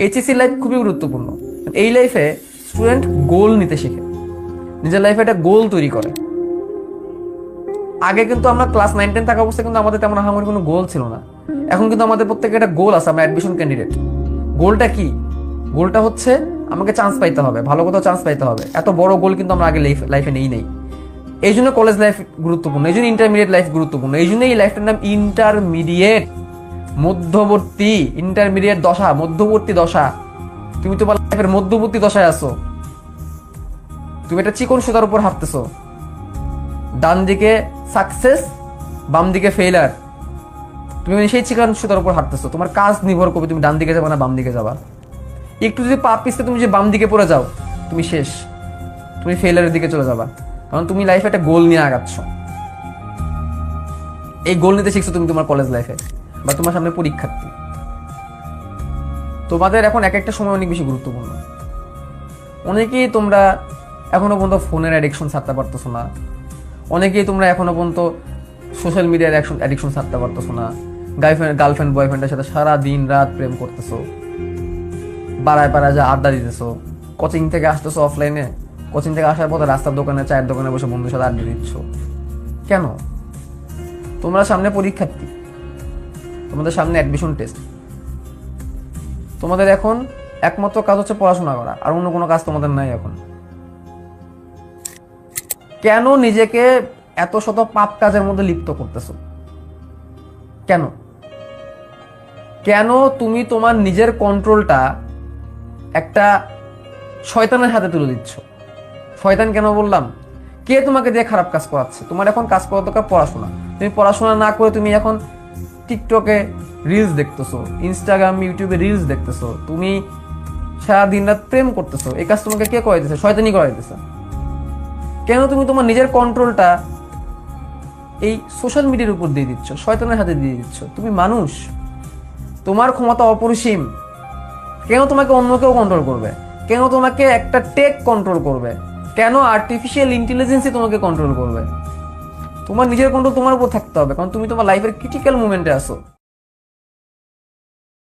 HSC life খুবই গুরুত্বপূর্ণ। এই লাইফে স্টুডেন্ট গোল নিতে শেখে, নিজের লাইফে একটা গোল তৈরি করে। আগে কিন্তু আমরা ক্লাস 9-10 থাকা অবস্থায় কিন্তু আমাদের তেমন আহামরি কোনো গোল ছিল না। এখন কিন্তু আমাদের প্রত্যেকের একটা গোল আছে, আমরা অ্যাডমিশন ক্যান্ডিডেট। গোলটা কি? গোলটা হচ্ছে আমাকে চান্স পাইতে হবে, ভালো কোথাও চান্স পাইতে হবে। এত বড় গোল কিন্তু আমরা আগে লাইফে নেই। এই জন্য কলেজ লাইফ গুরুত্বপূর্ণ, এই জন্য ইন্টারমিডিয়েট লাইফ গুরুত্বপূর্ণ, এই জন্য এই লাইফটার নাম ইন্টারমিডিয়েট, মধ্যবর্তী। ইন্টারমিডিয়েট দশা, মধ্যবর্তী দশা। তুমি তোমার লাইফের মধ্যবর্তী দশায় আছো। তুমি একটা চিকন সুতার উপর হাঁটতেছো, ডান দিকে সাকসেস, বাম দিকে ফেইলার। তুমি সেই চিকন সুতার উপর হাঁটতেছো, তোমার কাজ নির্ভর করবে তুমি ডান দিকে যাবা না বাম দিকে যাবা। একটু যদি পা পিছতে তুমি যে বাম দিকে পড়ে যাও, তুমি শেষ, তুমি ফেইলারের দিকে চলে যাবা। কারণ তুমি লাইফে একটা গোল নিয়ে আগাচ্ছ। এই গোল নিতে শিখছো তুমি তোমার কলেজ লাইফে বা তোমার সামনে পরীক্ষার্থী। তোমাদের এখন এক একটা সময় অনেক বেশি গুরুত্বপূর্ণ। অনেকেই তোমরা এখনো পর্যন্ত ফোনের অ্যাডিকশন ছাড়তে পারতেছো না, অনেকেই তোমরা এখনো পর্যন্ত সোশ্যাল মিডিয়ার অ্যাডিকশন ছাড়তে পারতেছো না। গার্লফ্রেন্ড বয়ফ্রেন্ডের সাথে সারা দিন রাত প্রেম করতেছো, পাড়ায় যা আড্ডা দিতেছো। কোচিং থেকে আসতেছো অফলাইনে, কোচিং থেকে আসার পথে রাস্তার দোকানে, চায়ের দোকানে বসে বন্ধুর সাথে আড্ডা দিচ্ছ। কেন? তোমরা সামনে পরীক্ষার্থী, তোমাদের সামনে অ্যাডমিশন টেস্ট। তোমাদের এখন একমাত্র কাজ হচ্ছে পড়াশোনা করা, আর অন্য কোনো কাজ তোমাদের নাই এখন। কেন নিজেকে এত শত পাপ কাজের মধ্যে লিপ্ত করতেছো? কেন কেন তুমি তোমার নিজের কন্ট্রোলটা একটা শয়তানের হাতে তুলে দিচ্ছ? শয়তান কেন বললাম? কে তোমাকে দিয়ে খারাপ কাজ করাচ্ছে? তোমার এখন কাজ করা দরকার পড়াশোনা। তুমি পড়াশোনা না করে তুমি এখন টিকটকে রিলস দেখতেছো, ইনস্টাগ্রাম ইউটিউবে রিলস দেখতেছো, তুমি সারা দিন রাত প্রেম করতেছো। এই কাজ তোমাকে কে করাইতেছে? শয়তানি করাইতেছে। কেন তুমি তোমার নিজের কন্ট্রোলটা এই সোশ্যাল মিডিয়ার উপর দিয়ে দিচ্ছ, শয়তানের হাতে দিয়ে দিচ্ছ? তুমি মানুষ, তোমার ক্ষমতা অপরিসীম। কেন তোমাকে অন্য কেউ কন্ট্রোল করবে? কেন তোমাকে একটা টেক কন্ট্রোল করবে? কেন আর্টিফিশিয়াল ইন্টেলিজেন্সই তোমাকে কন্ট্রোল করবে? তোমার নিজের কন্ট্রোল তোমার উপর থাকতে হবে, কারণ তুমি তোমার লাইফের ক্রিটিক্যাল মোমেন্টে আছো।